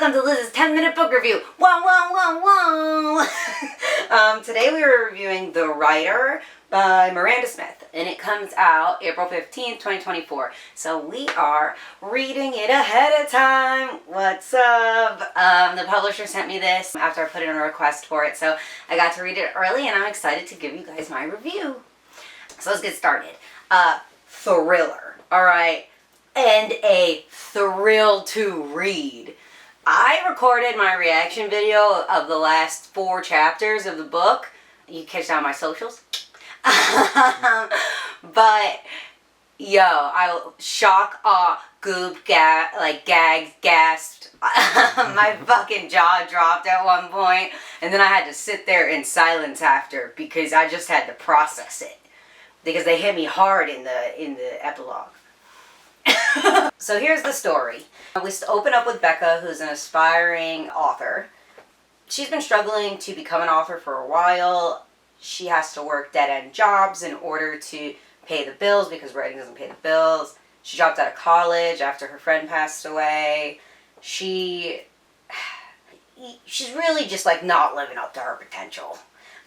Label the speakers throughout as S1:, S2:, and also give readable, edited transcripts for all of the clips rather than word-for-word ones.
S1: Welcome to Liz's 10-minute book review. Wow, wow, wow, wow. Today we are reviewing The Writer by Miranda Smith, and it comes out April 15th, 2024. So we are reading it ahead of time. What's up? The publisher sent me this after I put in a request for it, so I got to read it early, and I'm excited to give you guys my review. So let's get started. Thriller, all right, and a thrill to read. I recorded my reaction video of the last 4 chapters of the book. You can catch that on my socials. But, yo, I shock, awe, gooped, gagged, gasped. My fucking jaw dropped at one point, and then I had to sit there in silence after because I just had to process it. Because they hit me hard in the epilogue. So here's the story. We open up with Becca, who's an aspiring author. She's been struggling to become an author for a while. She has to work dead-end jobs in order to pay the bills because writing doesn't pay the bills. She dropped out of college after her friend passed away. She's really just like not living up to her potential.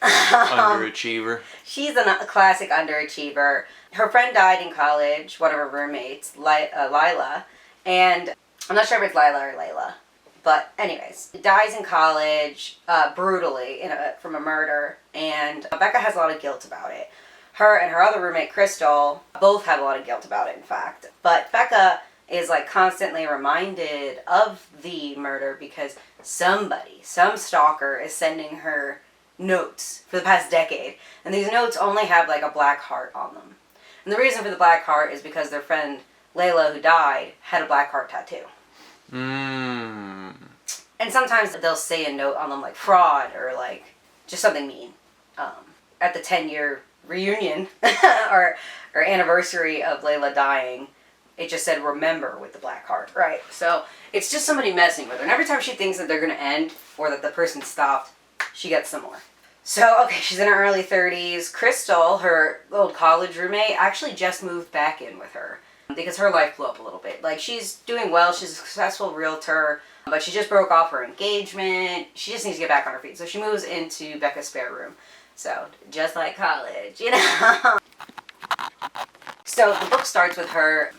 S2: Underachiever.
S1: She's a classic underachiever. Her friend died in college, one of her roommates, Lila, and I'm not sure if it's Lila or Layla, but anyways, dies in college brutally from a murder, and Becca has a lot of guilt about it. Her and her other roommate, Crystal, both have a lot of guilt about it, in fact, but Becca is like constantly reminded of the murder because some stalker is sending her notes for the past decade, and these notes only have like a black heart on them. And the reason for the black heart is because their friend Layla, who died, had a black heart tattoo. And sometimes they'll say a note on them like fraud or like just something mean. At the 10-year reunion or anniversary of Layla dying, it just said remember with the black heart, right? So it's just somebody messing with her. And every time she thinks that they're going to end or that the person stopped, she gets some more. So, okay, she's in her early 30s. Crystal, her old college roommate, actually just moved back in with her because her life blew up a little bit. Like, she's doing well. She's a successful realtor, but she just broke off her engagement. She just needs to get back on her feet. So she moves into Becca's spare room. So, just like college, you know? So the book starts with her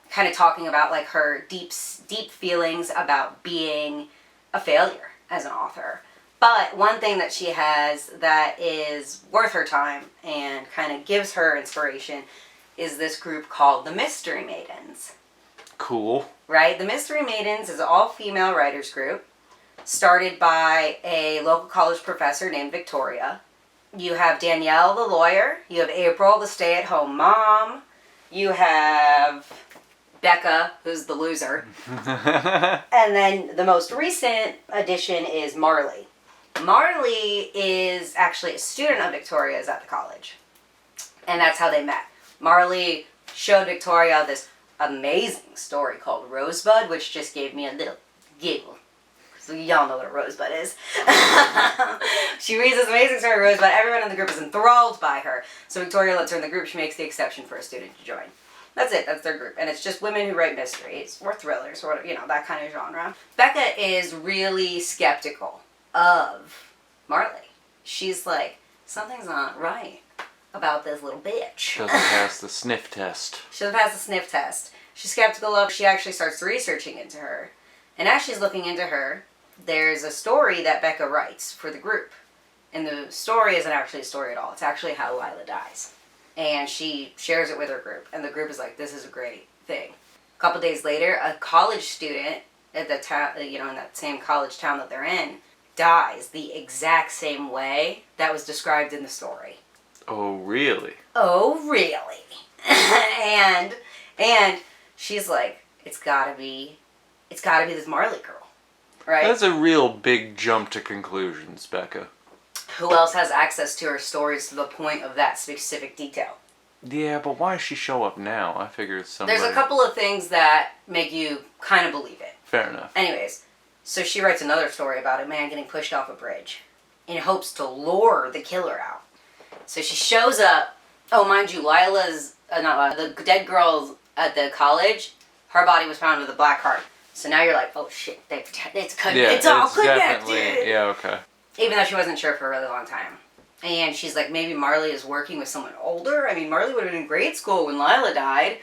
S1: kind of talking about, like, her deep feelings about being a failure as an author. But one thing that she has that is worth her time and kind of gives her inspiration is this group called the Mystery Maidens.
S2: Cool. Right?
S1: The Mystery Maidens is an all-female writers group started by a local college professor named Victoria. You have Danielle, the lawyer. You have April, the stay-at-home mom. You have Becca, who's the loser. And then the most recent addition is Marley. Marley is actually a student of Victoria's at the college. And that's how they met. Marley showed Victoria this amazing story called Rosebud, which just gave me a little giggle. So y'all know what a rosebud is. She reads this amazing story, Rosebud. Everyone in the group is enthralled by her. So Victoria lets her in the group. She makes the exception for a student to join. That's it. That's their group. And it's just women who write mysteries or thrillers or, you know, that kind of genre. Becca is really skeptical of Marley. She's like, something's not right about this little bitch.
S2: She doesn't pass the sniff test.
S1: She doesn't pass the sniff test. She's skeptical of her. She actually starts researching into her. And as she's looking into her, there's a story that Becca writes for the group. And the story isn't actually a story at all. It's actually how Lila dies. And she shares it with her group. And the group is like, this is a great thing. A couple days later, a college student at the town, in that same college town that they're in, dies the exact same way that was described in the story.
S2: Oh, really?
S1: Oh, really? and she's like, it's gotta be this Marley girl, right?
S2: That's a real big jump to conclusions, Becca.
S1: Who else has access to her stories to the point of that specific detail?
S2: Yeah, but why does she show up now? I figure it's somebody...
S1: There's a couple of things that make you kind of believe it.
S2: Fair enough.
S1: Anyways, so she writes another story about a man getting pushed off a bridge in hopes to lure the killer out. So she shows up. Oh, mind you, the dead girl at the college, her body was found with a black heart. So now you're like, oh shit,
S2: Yeah,
S1: it's all
S2: definitely,
S1: connected.
S2: yeah, okay.
S1: Even though she wasn't sure for a really long time. And she's like, maybe Marley is working with someone older. I mean, Marley would have been in grade school when Lila died.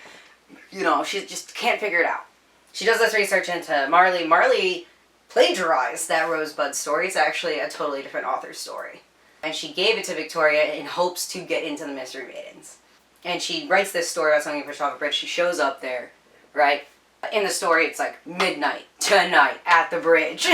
S1: You know, she just can't figure it out. She does this research into Marley. Marley plagiarized that Rosebud story. It's actually a totally different author's story. And she gave it to Victoria in hopes to get into the Mystery Maidens. And she writes this story about something pushed off a bridge. She shows up there, right? In the story, it's like midnight, tonight, at the bridge.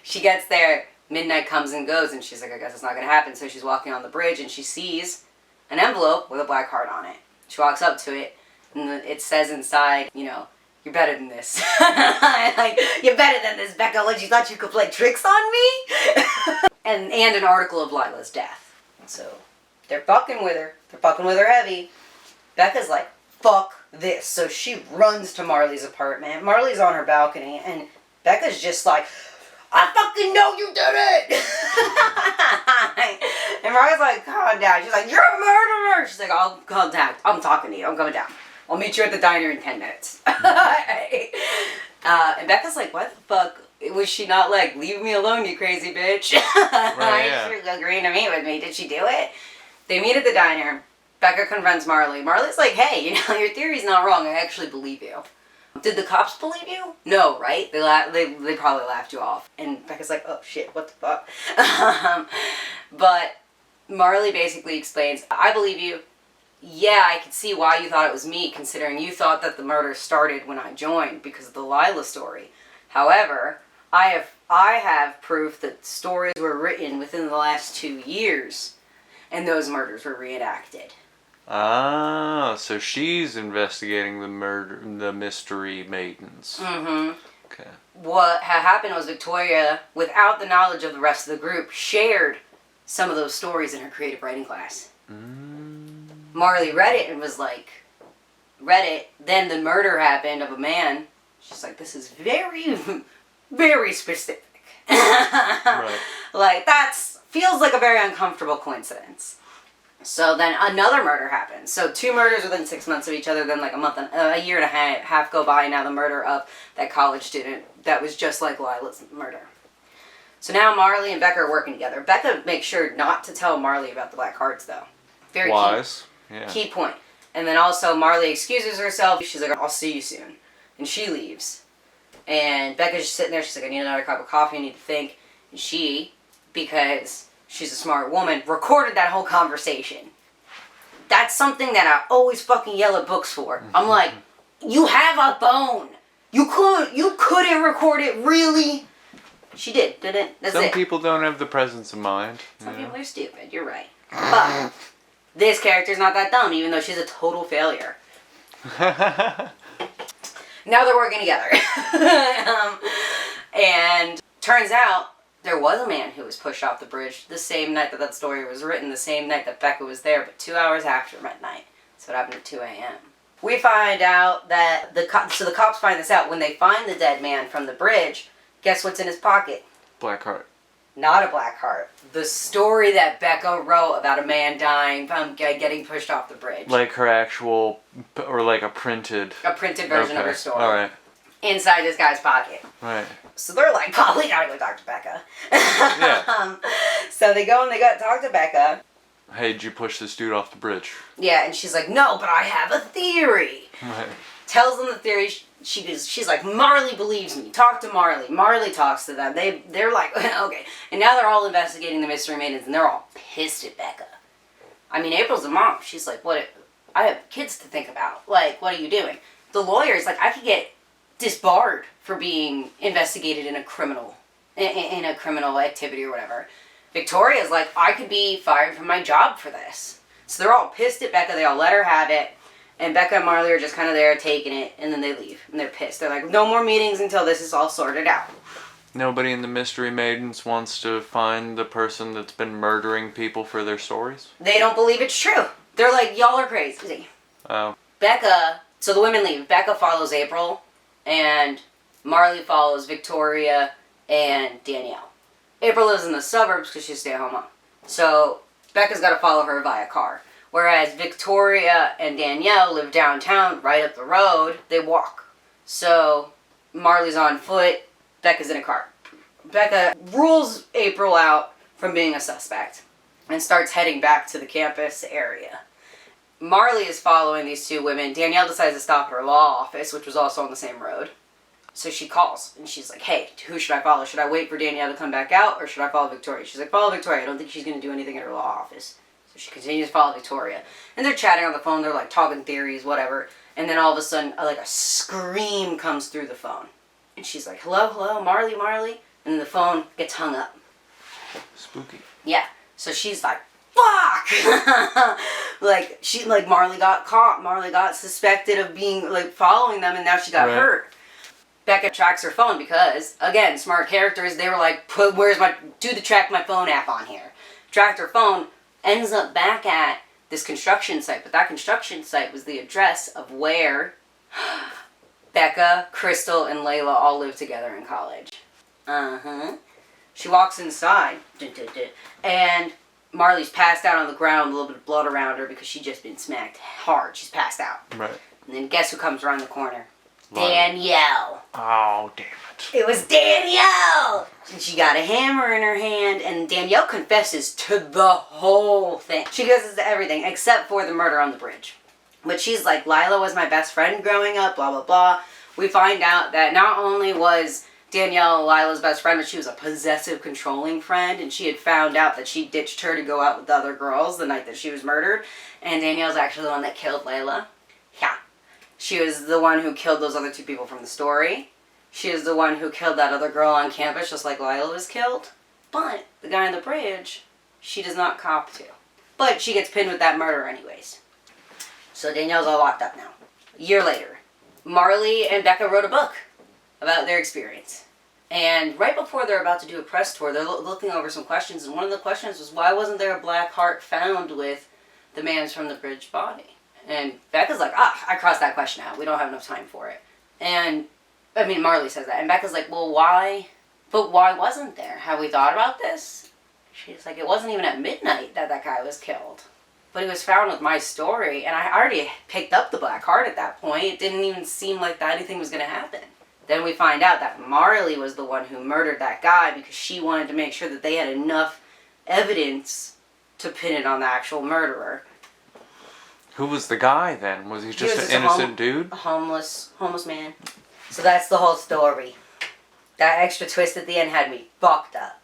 S1: She gets there, midnight comes and goes, and she's like, I guess it's not going to happen. So she's walking on the bridge, and she sees an envelope with a black heart on it. She walks up to it, and it says inside, you know, you're better than this. Like, you're better than this, Becca. What, you thought you could play tricks on me? and an article of Lila's death. So they're fucking with her. They're fucking with her heavy. Becca's like, fuck this. So she runs to Marley's apartment. Marley's on her balcony, and Becca's just like, I fucking know you did it! And Marley's like, calm down. She's like, you're a murderer! She's like, I'll contact. I'm talking to you. I'm coming down. I'll meet you at the diner in 10 minutes. And Becca's like, what the fuck? Was she not like, leave me alone, you crazy bitch?
S2: Right, yeah.
S1: She's agreeing to meet with me. Did she do it? They meet at the diner. Becca confronts Marley. Marley's like, hey, you know, your theory's not wrong. I actually believe you. Did the cops believe you? No, right? They probably laughed you off. And Becca's like, oh shit, what the fuck? But Marley basically explains, I believe you. Yeah, I could see why you thought it was me, considering you thought that the murder started when I joined because of the Lila story. However, I have proof that stories were written within the last 2 years, and those murders were reenacted.
S2: Ah, so she's investigating the Mystery Maidens.
S1: Mm-hmm.
S2: Okay.
S1: What had happened was Victoria, without the knowledge of the rest of the group, shared some of those stories in her creative writing class. Marley read it and was like, then the murder happened of a man. She's like, this is very, very specific.
S2: Right.
S1: Like, feels like a very uncomfortable coincidence. So then another murder happens. So 2 murders within 6 months of each other, then like a year and a half go by, now the murder of that college student that was just like Lila's murder. So now Marley and Becca are working together. Becca makes sure not to tell Marley about the black hearts, though. Very
S2: wise. Yeah.
S1: Key point. And then also Marley excuses herself. She's like, I'll see you soon. And she leaves. And Becca's just sitting there. She's like, I need another cup of coffee. I need to think. And she, because she's a smart woman, recorded that whole conversation. That's something that I always fucking yell at books for. I'm like, you have a phone. You couldn't record it, really? She didn't. That's
S2: Some
S1: it.
S2: people don't have the presence of mind.
S1: Some people are stupid. You're right. But this character's not that dumb, even though she's a total failure. Now they're working together. And turns out there was a man who was pushed off the bridge the same night that story was written, the same night that Becca was there, but 2 hours after midnight. So it happened at 2 a.m. We find out that the cops find this out. When they find the dead man from the bridge, guess what's in his pocket?
S2: Black heart.
S1: Not a black heart. The story that Becca wrote about a man dying from getting pushed off the bridge.
S2: Like her actual, or like a printed
S1: version of her story.
S2: Alright.
S1: Inside this guy's pocket.
S2: Right.
S1: So they're like, oh, we gotta go talk to Becca.
S2: Yeah.
S1: So they go and they go talk to Becca.
S2: Hey, did you push this dude off the bridge?
S1: Yeah, and she's like, no, but I have a theory.
S2: Right.
S1: Tells them the theory. She's like, Marley believes me. Talk to Marley. Marley talks to them. They're like, okay. And now they're all investigating the Mystery Maidens, and they're all pissed at Becca. I mean, April's a mom. She's like, what? I have kids to think about. Like, what are you doing? The lawyer's like, I could get disbarred for being investigated in a criminal activity or whatever. Victoria's like, I could be fired from my job for this. So they're all pissed at Becca. They all let her have it. And Becca and Marley are just kind of there taking it, and then they leave. And they're pissed. They're like, no more meetings until this is all sorted out.
S2: Nobody in the Mystery Maidens wants to find the person that's been murdering people for their stories?
S1: They don't believe it's true. They're like, y'all are crazy.
S2: Oh.
S1: Becca, so the women leave. Becca follows April, and Marley follows Victoria and Danielle. April lives in the suburbs because she's a stay-at-home mom. So Becca's got to follow her via car. Whereas Victoria and Danielle live downtown, right up the road. They walk. So Marley's on foot. Becca's in a car. Becca rules April out from being a suspect and starts heading back to the campus area. Marley is following these two women. Danielle decides to stop at her law office, which was also on the same road. So she calls, and she's like, hey, who should I follow? Should I wait for Danielle to come back out, or should I follow Victoria? She's like, follow Victoria. I don't think she's going to do anything at her law office. So she continues to follow Victoria. And they're chatting on the phone. They're, like, talking theories, whatever. And then all of a sudden, like, a scream comes through the phone. And she's like, hello, Marley. And then the phone gets hung up.
S2: Spooky.
S1: Yeah. So she's like, fuck! Marley got caught. Marley got suspected of being, like, following them, and now she got hurt. Becca tracks her phone because, again, smart characters, they were like, do the track my phone app on here. Tracked her phone, ends up back at this construction site, but that construction site was the address of where Becca, Crystal, and Layla all lived together in college. She walks inside, and Marley's passed out on the ground, a little bit of blood around her because she'd just been smacked hard. She's passed out.
S2: Right.
S1: And then guess who comes around the corner?
S2: Love.
S1: Danielle.
S2: Oh, damn it.
S1: It was Danielle! And she got a hammer in her hand, and Danielle confesses to the whole thing. She confesses to everything, except for the murder on the bridge. But she's like, Lila was my best friend growing up, blah, blah, blah. We find out that not only was Danielle Lila's best friend, but she was a possessive, controlling friend, and she had found out that she ditched her to go out with the other girls the night that she was murdered, and Danielle's actually the one that killed Layla. Yeah. She was the one who killed those other two people from the story. She is the one who killed that other girl on campus, just like Lila was killed. But the guy on the bridge, she does not cop to. But she gets pinned with that murder anyways. So Danielle's all locked up now. A year later, Marley and Becca wrote a book about their experience. And right before they're about to do a press tour, they're looking over some questions, and one of the questions was, why wasn't there a black heart found with the man's from the bridge body? And Becca's like, I crossed that question out. We don't have enough time for it. And, Marley says that. And Becca's like, well, why? But why wasn't there? Have we thought about this? She's like, it wasn't even at midnight that guy was killed. But he was found with my story, and I already picked up the black heart at that point. It didn't even seem like that anything was going to happen. Then we find out that Marley was the one who murdered that guy because she wanted to make sure that they had enough evidence to pin it on the actual murderer.
S2: Who was the guy then? Was he just an innocent dude?
S1: A homeless man. So that's the whole story. That extra twist at the end had me fucked up.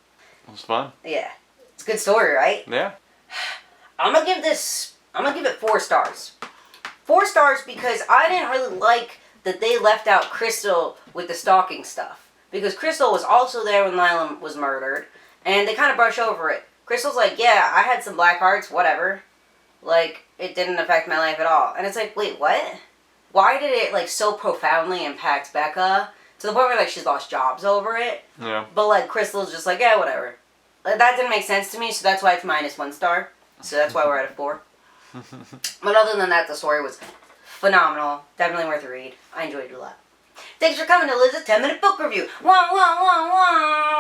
S2: It was fun.
S1: Yeah. It's a good story, right?
S2: Yeah.
S1: I'm gonna give it 4 stars. 4 stars because I didn't really like that they left out Crystal with the stalking stuff. Because Crystal was also there when Lila was murdered. And they kind of brush over it. Crystal's like, yeah, I had some black hearts, whatever. Like, it didn't affect my life at all. And it's like, wait, what? Why did it, like, so profoundly impact Becca? To the point where, like, she's lost jobs over it.
S2: Yeah.
S1: But, like, Crystal's just like, yeah, whatever. Like, that didn't make sense to me, so that's why it's -1 star. So that's why we're at a 4. But other than that, the story was phenomenal. Definitely worth a read. I enjoyed it a lot. Thanks for coming to Liz's 10-minute book review. Wah, wah, wah, wah.